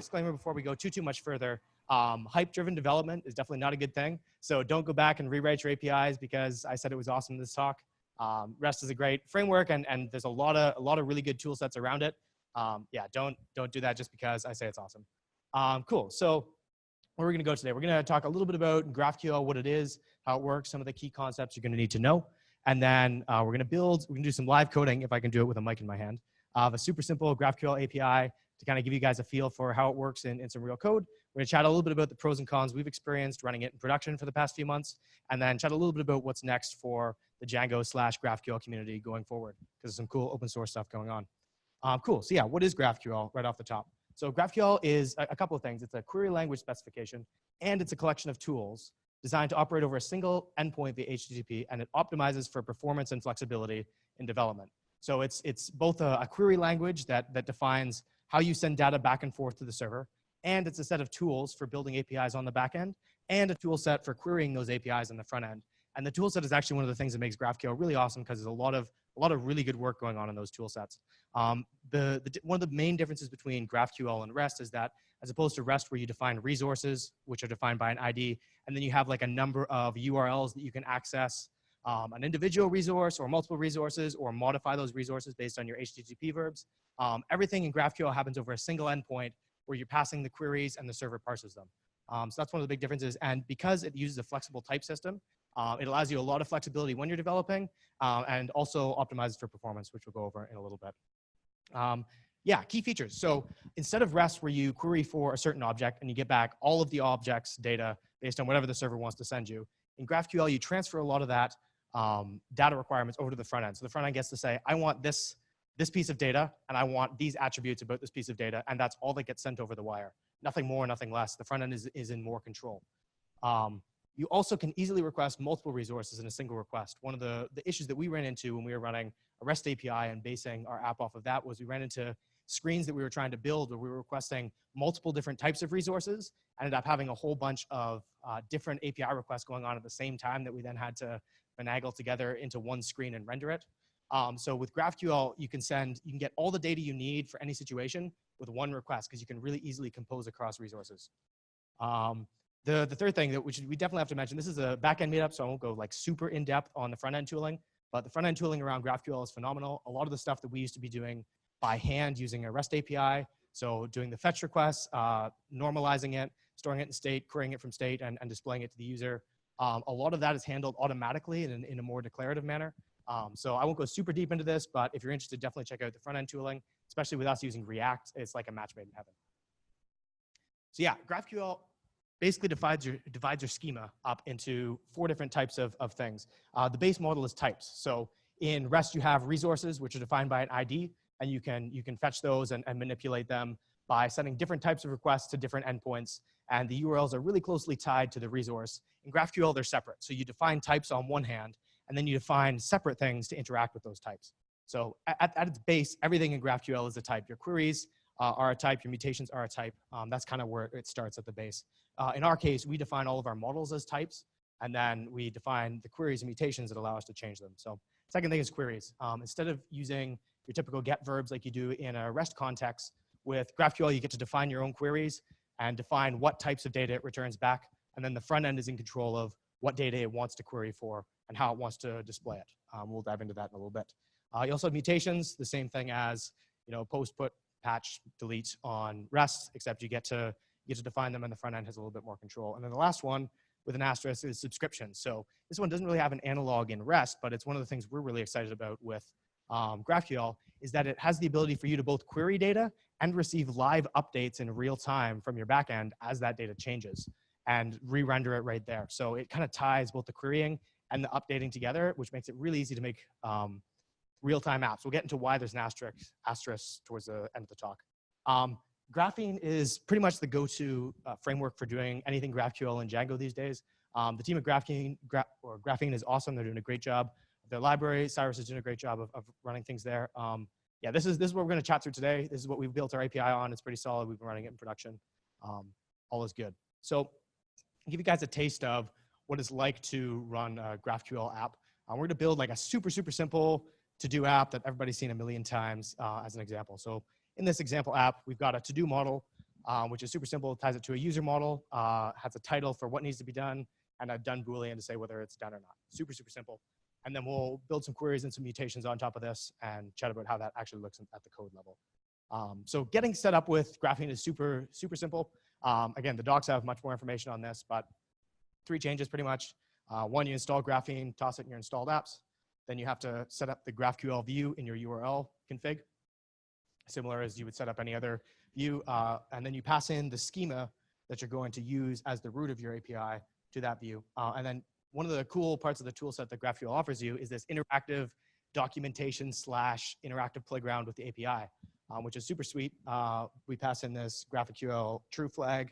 disclaimer before we go too much further. Hype-driven development is definitely not a good thing. So don't go back and rewrite your APIs because I said it was awesome in this talk. REST is a great framework, and there's a lot of really good tool sets around it. Yeah, don't do that just because I say it's awesome. Cool. So where we're going to go today, we're going to talk a little bit about GraphQL, what it is, how it works, some of the key concepts you're going to need to know. And then we're going to do some live coding, if I can do it with a mic in my hand, of a super simple GraphQL API to kind of give you guys a feel for how it works in some real code. We're going to chat a little bit about the pros and cons we've experienced running it in production for the past few months, and then chat a little bit about what's next for the Django/GraphQL community going forward, because there's some cool open source stuff going on. Cool. So yeah, what is GraphQL right off the top? So GraphQL is a couple of things. It's a query language specification, and it's a collection of tools designed to operate over a single endpoint via HTTP, and it optimizes for performance and flexibility in development. So it's both a query language that defines how you send data back and forth to the server, and it's a set of tools for building APIs on the back end, and a tool set for querying those APIs on the front end. And the tool set is actually one of the things that makes GraphQL really awesome, because there's a lot of really good work going on in those tool sets. One of the main differences between GraphQL and REST is that, as opposed to REST, where you define resources, which are defined by an ID, and then you have like a number of URLs that you can access an individual resource or multiple resources, or modify those resources based on your HTTP verbs. Everything in GraphQL happens over a single endpoint where you're passing the queries and the server parses them. So that's one of the big differences. And because it uses a flexible type system, it allows you a lot of flexibility when you're developing, and also optimizes for performance, which we'll go over in a little bit. Yeah, key features. So instead of REST, where you query for a certain object and you get back all of the object's data based on whatever the server wants to send you, in GraphQL, you transfer a lot of that data requirements over to the front end. So the front end gets to say, I want this piece of data, and I want these attributes about this piece of data, and that's all that gets sent over the wire. Nothing more, nothing less. The front end is in more control. You also can easily request multiple resources in a single request. One of the issues that we ran into when we were running a REST API and basing our app off of that was we ran into screens that we were trying to build where we were requesting multiple different types of resources, ended up having a whole bunch of different API requests going on at the same time that we then had to finagle together into one screen and render it. So with GraphQL, you can get all the data you need for any situation with one request, because you can really easily compose across resources. The third thing which we definitely have to mention, this is a backend meetup, so I won't go like super in depth on the front end tooling, but the front end tooling around GraphQL is phenomenal. A lot of the stuff that we used to be doing by hand using a REST API, so doing the fetch requests, normalizing it, storing it in state, querying it from state, and displaying it to the user. A lot of that is handled automatically in a more declarative manner. So I won't go super deep into this, but if you're interested, definitely check out the front end tooling, especially with us using React. It's like a match made in heaven. So yeah, GraphQL basically divides your schema up into 4 different types of things. The base model is types. So in REST, you have resources, which are defined by an ID, and you can fetch those and manipulate them by sending different types of requests to different endpoints, and the URLs are really closely tied to the resource. In GraphQL, they're separate. So you define types on one hand, and then you define separate things to interact with those types. So at its base, everything in GraphQL is a type. Your queries are a type, your mutations are a type. That's kind of where it starts at the base. In our case, we define all of our models as types, and then we define the queries and mutations that allow us to change them. So second thing is queries. Instead of using your typical get verbs like you do in a REST context, with GraphQL, you get to define your own queries and define what types of data it returns back, and then the front end is in control of what data it wants to query for and how it wants to display it. We'll dive into that in a little bit. You also have mutations, the same thing as post, put, patch, delete on REST, except you get to define them, and the front end has a little bit more control. And then the last one with an asterisk is subscriptions. So this one doesn't really have an analog in REST, but it's one of the things we're really excited about with GraphQL, is that it has the ability for you to both query data and receive live updates in real time from your backend as that data changes, and re-render it right there. So it kind of ties both the querying and the updating together, which makes it really easy to make real-time apps. We'll get into why there's an asterisk towards the end of the talk. Graphene is pretty much the go-to framework for doing anything GraphQL and Django these days. The team at Graphene is awesome. They're doing a great job. Their library, Cyrus is doing a great job of running things there. Yeah, this is what we're going to chat through today. This is what we've built our API on. It's pretty solid. We've been running it in production. All is good. So I'll give you guys a taste of what it's like to run a GraphQL app. We're going to build like a super simple to-do app that everybody's seen a million times as an example. So in this example app, we've got a to-do model which is super simple. It ties it to a user model, has a title for what needs to be done, and a done Boolean to say whether it's done or not. Super, super simple. And then we'll build some queries and some mutations on top of this and chat about how that actually looks at the code level. So getting set up with Graphene is super, super simple. Again, the docs have much more information on this, but 3 changes pretty much. One, you install Graphene, toss it in your installed apps. Then you have to set up the GraphQL view in your URL config, similar as you would set up any other view. And then you pass in the schema that you're going to use as the root of your API to that view. And then one of the cool parts of the tool set that GraphQL offers you is this interactive documentation / interactive playground with the API, which is super sweet. We pass in this GraphQL true flag,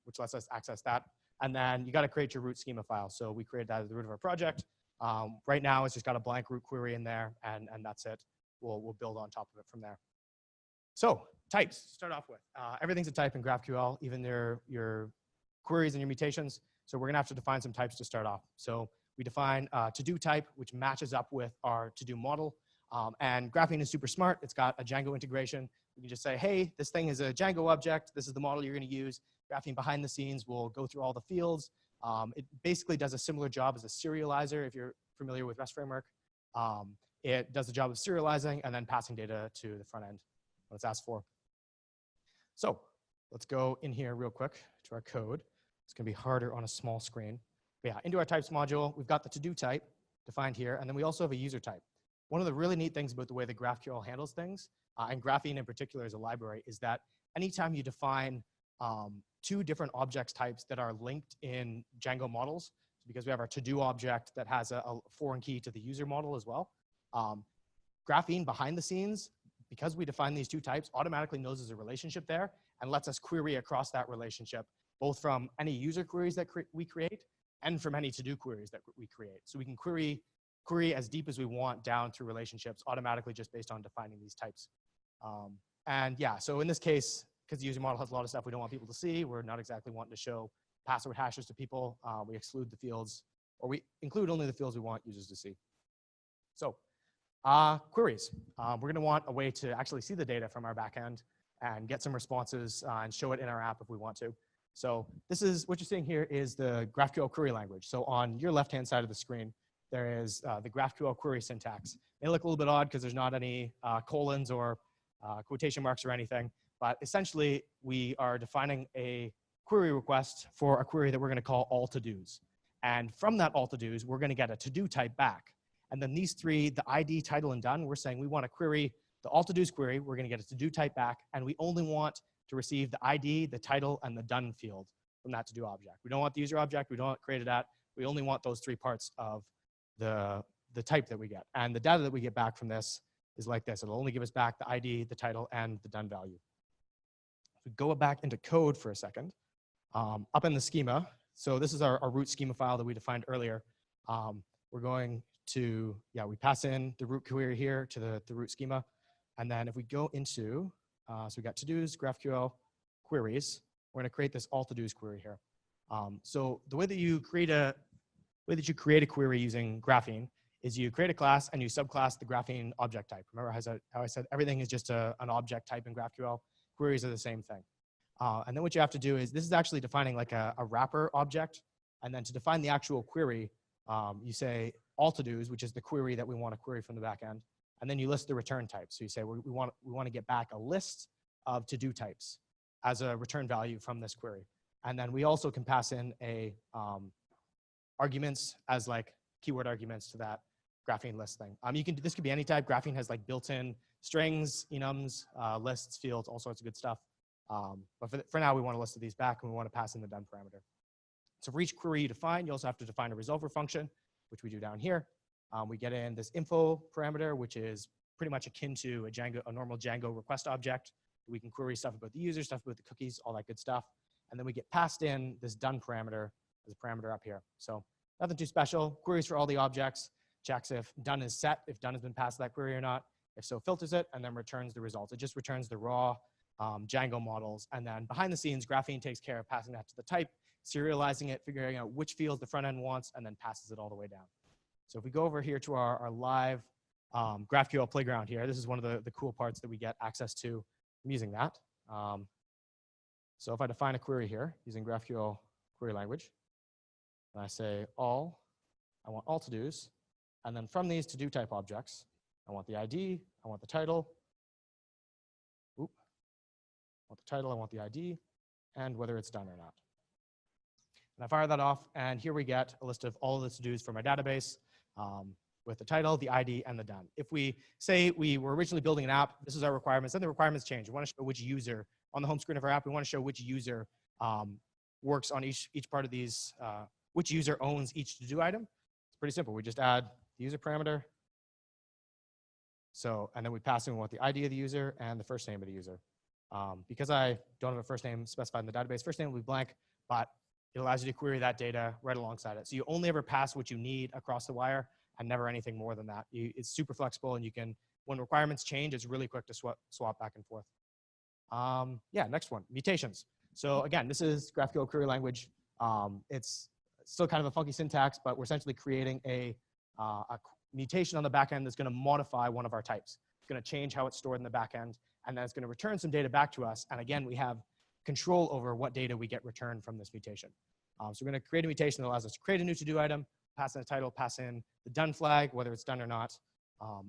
which lets us access that. And then you got to create your root schema file. So we created that as the root of our project. Right now, it's just got a blank root query in there, and that's it. We'll build on top of it from there. So types, to start off with. Everything's a type in GraphQL, even your queries and your mutations. So we're going to have to define some types to start off. So we define to-do type, which matches up with our to-do model. And Graphene is super smart. It's got a Django integration. We can just say, hey, this thing is a Django object. This is the model you're going to use. Graphene behind the scenes will go through all the fields. It basically does a similar job as a serializer, if you're familiar with REST framework. It does the job of serializing and then passing data to the front end when it's asked for. So let's go in here real quick to our code. It's going to be harder on a small screen. But yeah, into our types module, we've got the to-do type defined here, and then we also have a user type. One of the really neat things about the way that GraphQL handles things, and Graphene in particular as a library, is that anytime you define 2 different objects types that are linked in Django models, because we have our to-do object that has a foreign key to the user model as well. Graphene behind the scenes, because we define these 2 types, automatically knows there's a relationship there and lets us query across that relationship, both from any user queries that we create and from any to-do queries that we create. So we can query as deep as we want down through relationships automatically just based on defining these types. And yeah, so in this case, because the user model has a lot of stuff we don't want people to see, we're not exactly wanting to show password hashes to people. We exclude the fields, or we include only the fields we want users to see. So queries. We're going to want a way to actually see the data from our backend and get some responses and show it in our app if we want to. So this is what you're seeing here is the GraphQL query language. So on your left-hand side of the screen, there is the GraphQL query syntax. It may look a little bit odd because there's not any colons or quotation marks or anything, but essentially we are defining a query request for a query that we're going to call all to-dos. And from that all to-dos, we're going to get a to-do type back. And then these 3, the ID, title, and done, we're saying we want to query the all to-dos query. We're going to get a to-do type back, and we only want to receive the ID, the title, and the done field from that to-do object. We don't want the user object. We don't want created at. We only want those 3 parts of the type that we get. And the data that we get back from this is like this. It'll only give us back the ID, the title, and the done value. If we go back into code for a second, up in the schema, so this is our root schema file that we defined earlier. We're going to, we pass in the root query here to the root schema. And then if we go into, so we got to-dos, GraphQL queries, we're going to create this all to-dos query here. So the way that you create a query using Graphene is you create a class and you subclass the Graphene object type. Remember how I said everything is just an object type in GraphQL? Queries are the same thing. And then what you have to do is, this is actually defining like a wrapper object. And then to define the actual query, you say all to-dos, which is the query that we want to query from the back end. And then you list the return type. So you say we want to get back a list of to-do types as a return value from this query. And then we also can pass in a arguments as like keyword arguments to that Graphene list thing. This could be any type. Graphene has like built-in strings, enums, lists, fields, all sorts of good stuff. But for now, we want a list of these back, and we want to pass in the done parameter. So for each query you define, you also have to define a resolver function, which we do down here. We get in this info parameter, which is pretty much akin to a normal Django request object. We can query stuff about the user, stuff about the cookies, all that good stuff. And then we get passed in this done parameter as a parameter up here. So nothing too special. Queries for all the objects, checks if done is set, if done has been passed to that query or not. If so, filters it, and then returns the results. It just returns the raw Django models. And then behind the scenes, Graphene takes care of passing that to the type, serializing it, figuring out which fields the front end wants, and then passes it all the way down. So if we go over here to our live GraphQL playground here, this is one of the cool parts that we get access to from using that. So if I define a query here using GraphQL query language, and I say all, I want all to-dos, and then from these to-do type objects, I want the ID, I want the title, I want the title, I want the ID, and whether it's done or not. And I fire that off, and here we get a list of all of the to-dos from my database with the title, the ID, and the done. If we say we were originally building an app, this is our requirements, then the requirements change. We want to show which user, on the home screen of our app, we want to show which user works on each part of these, which user owns each to-do item. It's pretty simple. We just add the user parameter. So, and then we pass in what the ID of the user and the first name of the user. Because I don't have a first name specified in the database, first name will be blank, but it allows you to query that data right alongside it. So you only ever pass what you need across the wire and never anything more than that. It's super flexible, and you can, when requirements change, it's really quick to swap back and forth. Yeah, next one, mutations. So again, this is GraphQL query language. It's still kind of a funky syntax, but we're essentially creating a mutation on the back end that's going to modify one of our types. It's going to change how it's stored in the back end, and then it's going to return some data back to us. And again, we have control over what data we get returned from this mutation. So we're going to create a mutation that allows us to create a new to-do item, pass in a title, pass in the done flag, whether it's done or not,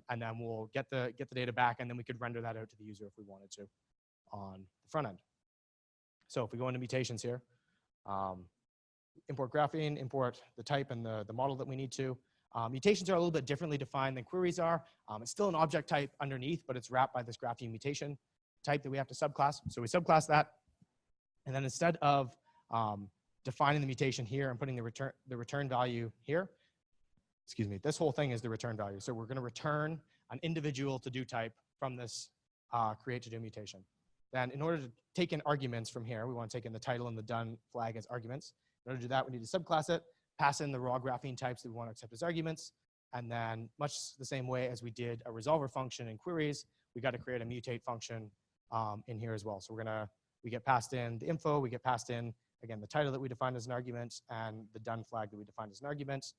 and then we'll get the data back, and then we could render that out to the user if we wanted to on the front end. So if we go into mutations here, import graphene, import the type and the model that we need to. Mutations are a little bit differently defined than queries are. It's still an object type underneath, but it's wrapped by this graphene mutation type that we have to subclass. So we subclass that, and then instead of defining the mutation here and putting the return value here, excuse me, this whole thing is the return value. So we're going to return an individual to-do type from this create to-do mutation. Then in order to take in arguments from here, we want to take in the title and the done flag as arguments. In order to do that, we need to subclass it, pass in the raw graphene types that we want to accept as arguments, and then much the same way as we did a resolver function in queries, we got to create a mutate function in here as well. So we get passed in the info, we get passed in, again, the title that we defined as an argument, and the done flag that we defined as an argument.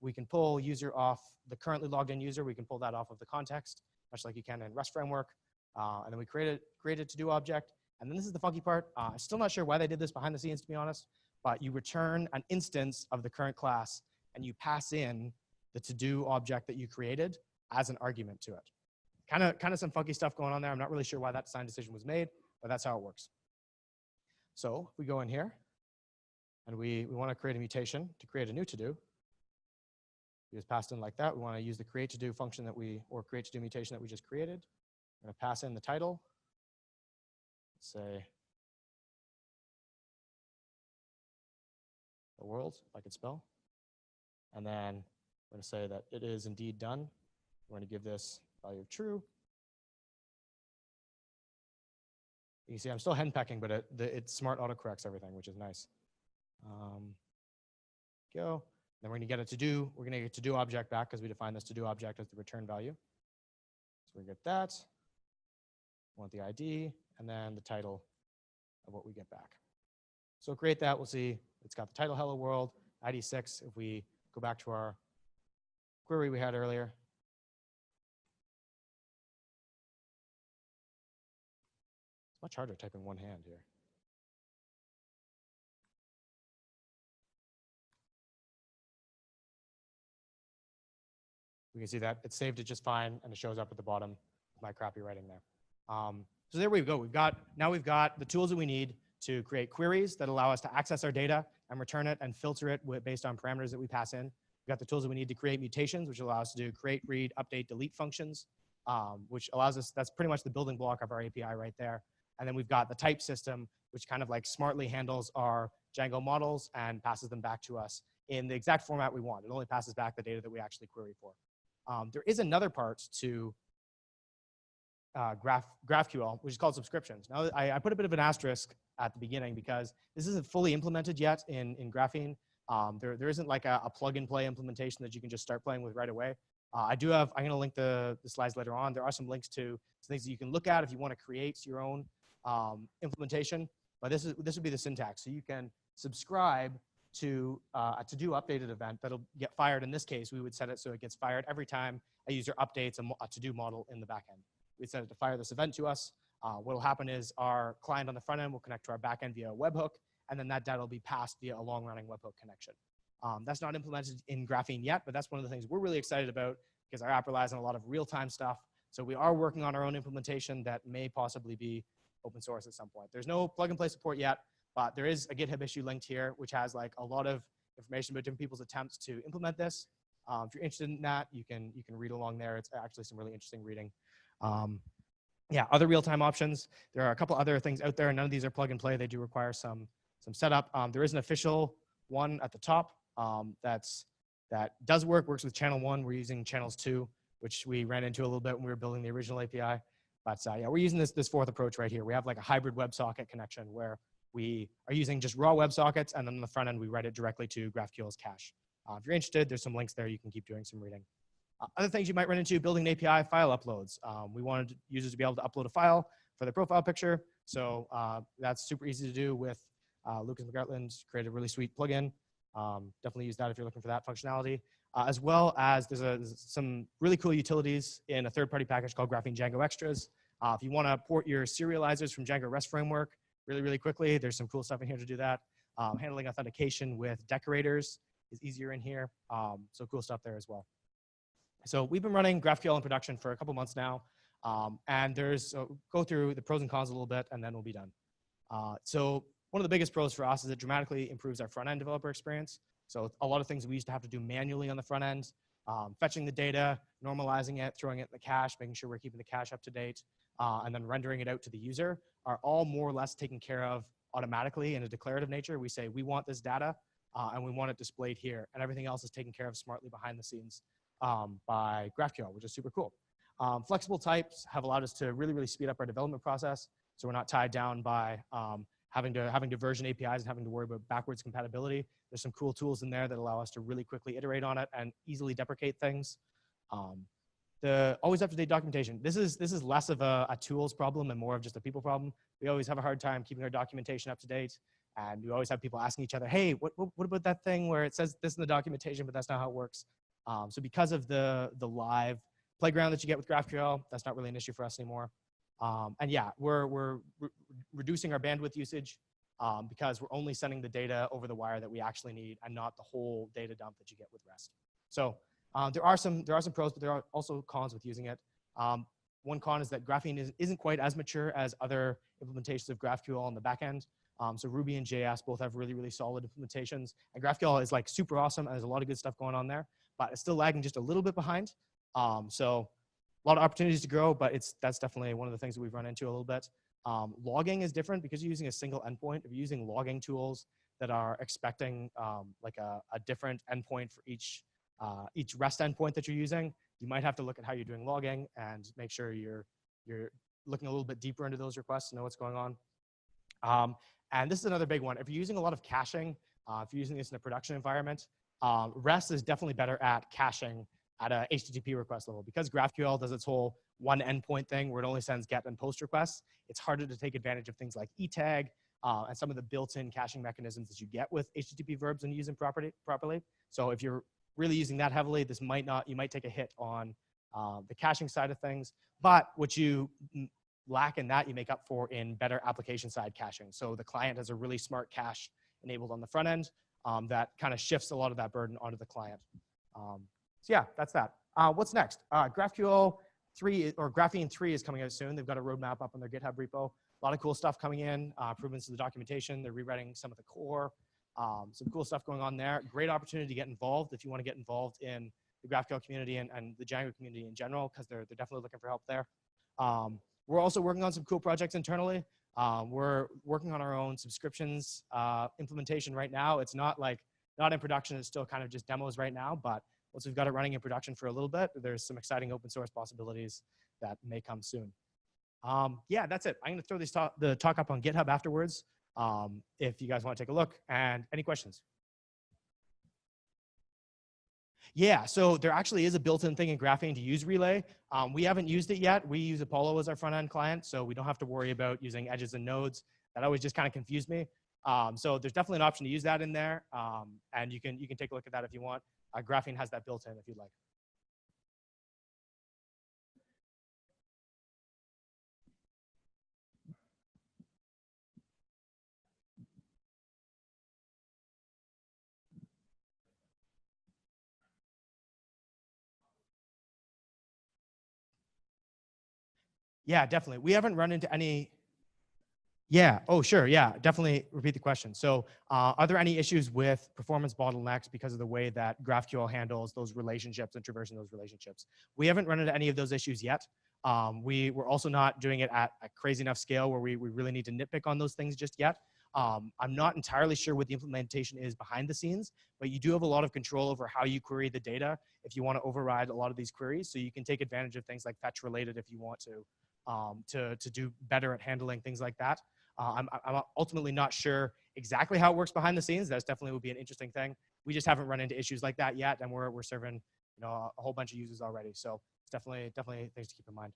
We can pull user off the currently logged in user, we can pull that off of the context, much like you can in Rust framework. And then we create a to-do object. And then this is the funky part. I'm still not sure why they did this behind the scenes, to be honest, but you return an instance of the current class, and you pass in the to-do object that you created as an argument to it. Kind of some funky stuff going on there. I'm not really sure why that design decision was made, but that's how it works. So we go in here, and we want to create a mutation to create a new to-do. We just passed in like that. We want to use the create to-do function or create to-do mutation that we just created. I'm going to pass in the title. Let's say the world, if I could spell. And then we're going to say that it is indeed done. We're going to give this value of true. You can see I'm still henpecking, but it smart autocorrects everything, which is nice. Go. Then we're going to get a to-do. We're going to get a to-do object back because we define this to-do object as the return value. So we get that. We want the ID, and then the title of what we get back. So create that. We'll see it's got the title hello world, ID 6. If we go back to our query we had earlier, it's much harder typing one hand here. We can see that it saved it just fine, and it shows up at the bottom of my crappy writing there. So there we go. Now we've got the tools that we need to create queries that allow us to access our data and return it and filter it based on parameters that we pass in. We've got the tools that we need to create mutations, which allow us to do create, read, update, delete functions, which allows us, that's pretty much the building block of our API right there. And then we've got the type system, which kind of like smartly handles our Django models and passes them back to us in the exact format we want. It only passes back the data that we actually query for. There is another part to GraphQL, which is called subscriptions. Now, I put a bit of an asterisk at the beginning because this isn't fully implemented yet in Graphene. There isn't like a plug-and-play implementation that you can just start playing with right away. I'm going to link the slides later on. There are some links to some things that you can look at if you want to create your own implementation. But this would be the syntax. So you can subscribe to a to-do updated event that'll get fired. In this case, we would set it so it gets fired every time a user updates a to-do model in the backend. We'd set it to fire this event to us. What will happen is our client on the front end will connect to our back end via a webhook, and then that data will be passed via a long-running webhook connection. That's not implemented in Graphene yet, but that's one of the things we're really excited about because our app relies on a lot of real-time stuff. So we are working on our own implementation that may possibly be open source at some point. There's no plug-and-play support yet, but there is a GitHub issue linked here, which has like a lot of information about different people's attempts to implement this. If you're interested in that, you can read along there. It's actually some really interesting reading. Yeah, other real-time options. There are a couple other things out there. None of these are plug-and-play. They do require some setup. There is an official one at the top that does works with channel 1. We're using channels 2, which we ran into a little bit when we were building the original API. But yeah, we're using this fourth approach right here. We have like a hybrid WebSocket connection where we are using just raw WebSockets, and then on the front end, we write it directly to GraphQL's cache. If you're interested, there's some links there. You can keep doing some reading. Other things you might run into, building an API, file uploads. We wanted users to be able to upload a file for their profile picture. So that's super easy to do with Lucas McGartland created a really sweet plugin. Definitely use that if you're looking for that functionality. As well as there's some really cool utilities in a third-party package called Graphene Django Extras. If you want to port your serializers from Django REST framework really quickly, there's some cool stuff in here to do that. Handling authentication with decorators is easier in here. So cool stuff there as well. So we've been running GraphQL in production for a couple months now. And go through the pros and cons a little bit, and then we'll be done. So one of the biggest pros for us is it dramatically improves our front-end developer experience. So a lot of things we used to have to do manually on the front end, fetching the data, normalizing it, throwing it in the cache, making sure we're keeping the cache up to date, and then rendering it out to the user are all more or less taken care of automatically in a declarative nature. We say, we want this data, and we want it displayed here. And everything else is taken care of smartly behind the scenes by GraphQL, which is super cool. Flexible types have allowed us to really speed up our development process. So we're not tied down by having to version APIs and having to worry about backwards compatibility. There's some cool tools in there that allow us to really quickly iterate on it and easily deprecate things. The always up-to-date documentation. This is less of a tools problem and more of just a people problem. We always have a hard time keeping our documentation up to date. And we always have people asking each other, hey, what about that thing where it says this in the documentation, but that's not how it works. So because of the live playground that you get with GraphQL, that's not really an issue for us anymore. And yeah, we're reducing our bandwidth usage because we're only sending the data over the wire that we actually need and not the whole data dump that you get with REST. So there are some pros, but there are also cons with using it. One con is that Graphene isn't quite as mature as other implementations of GraphQL on the back end. So Ruby and JS both have really solid implementations. And GraphQL is like super awesome, and there's a lot of good stuff going on there, but it's still lagging just a little bit behind. So a lot of opportunities to grow, but that's definitely one of the things that we've run into a little bit. Logging is different because you're using a single endpoint. If you're using logging tools that are expecting like a different endpoint for each REST endpoint that you're using, you might have to look at how you're doing logging and make sure you're looking a little bit deeper into those requests to know what's going on. And this is another big one. If you're using a lot of caching, if you're using this in a production environment, REST is definitely better at caching at a HTTP request level. Because GraphQL does its whole one endpoint thing where it only sends GET and POST requests, it's harder to take advantage of things like eTag and some of the built-in caching mechanisms that you get with HTTP verbs and use them properly. So if you're really using that heavily, you might take a hit on the caching side of things. But what you lack in that, you make up for in better application side caching. So the client has a really smart cache enabled on the front end that kind of shifts a lot of that burden onto the client. So yeah, that's that. What's next? GraphQL 3 or Graphene 3 is coming out soon. They've got a roadmap up on their GitHub repo. A lot of cool stuff coming in, improvements to the documentation. They're rewriting some of the core. Some cool stuff going on there. Great opportunity to get involved if you want to get involved in the GraphQL community and the Django community in general, because they're definitely looking for help there. We're also working on some cool projects internally. We're working on our own subscriptions implementation right now. It's not in production. It's still kind of just demos right now, but once we've got it running in production for a little bit, there's some exciting open source possibilities that may come soon. Yeah, that's it. I'm going to throw the talk up on GitHub afterwards if you guys want to take a look. And any questions? Yeah, so there actually is a built-in thing in Graphene to use Relay. We haven't used it yet. We use Apollo as our front-end client, so we don't have to worry about using edges and nodes. That always just kind of confused me. So there's definitely an option to use that in there, and you can take a look at that if you want. Graphene has that built in if you'd like. Yeah, definitely. We haven't run into any. Yeah. Oh, sure. Yeah, definitely repeat the question. So are there any issues with performance bottlenecks because of the way that GraphQL handles those relationships and traversing those relationships? We haven't run into any of those issues yet. We're also not doing it at a crazy enough scale where we really need to nitpick on those things just yet. I'm not entirely sure what the implementation is behind the scenes, but you do have a lot of control over how you query the data if you want to override a lot of these queries. So you can take advantage of things like fetch related if you want to do better at handling things like that. I'm ultimately not sure exactly how it works behind the scenes. That's definitely would be an interesting thing. We just haven't run into issues like that yet, and we're serving a whole bunch of users already. So it's definitely things to keep in mind.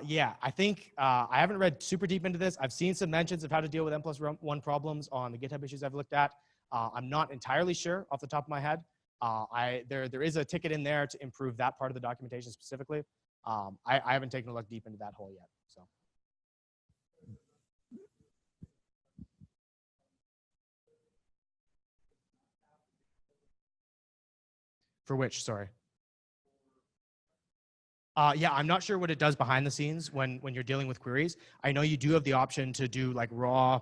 Yeah, I think I haven't read super deep into this. I've seen some mentions of how to deal with N+1 problems on the GitHub issues I've looked at. I'm not entirely sure off the top of my head. There is a ticket in there to improve that part of the documentation specifically. I haven't taken a look deep into that hole yet. So for which, sorry. Yeah, I'm not sure what it does behind the scenes when you're dealing with queries. I know you do have the option to do like raw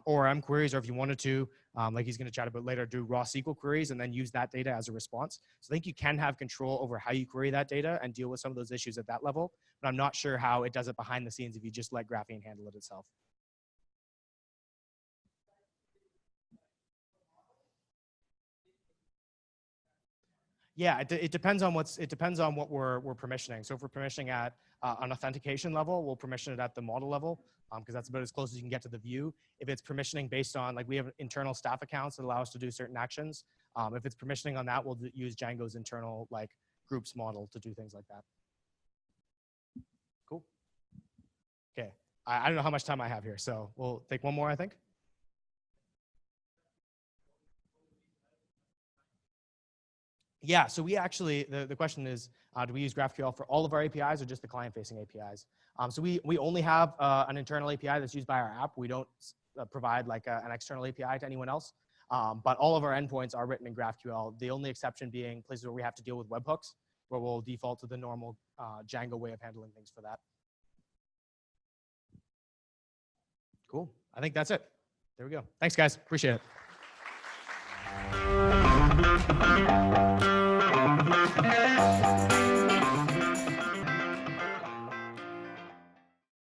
ORM queries, or if you wanted to, like he's going to chat about later, do raw SQL queries and then use that data as a response. So I think you can have control over how you query that data and deal with some of those issues at that level. But I'm not sure how it does it behind the scenes if you just let Graphene handle it itself. Yeah, it depends on what we're permissioning. So if we're permissioning at an authentication level, we'll permission it at the model level because that's about as close as you can get to the view. If it's permissioning based on, like, we have internal staff accounts that allow us to do certain actions. If it's permissioning on that, we'll use Django's internal like groups model to do things like that. Cool. Okay. I don't know how much time I have here, so we'll take one more, I think. Yeah, so we actually, the question is, do we use GraphQL for all of our APIs or just the client-facing APIs? So we only have an internal API that's used by our app. We don't provide like an external API to anyone else. But all of our endpoints are written in GraphQL. The only exception being places where we have to deal with webhooks, where we'll default to the normal Django way of handling things for that. Cool. I think that's it. There we go. Thanks, guys. Appreciate it.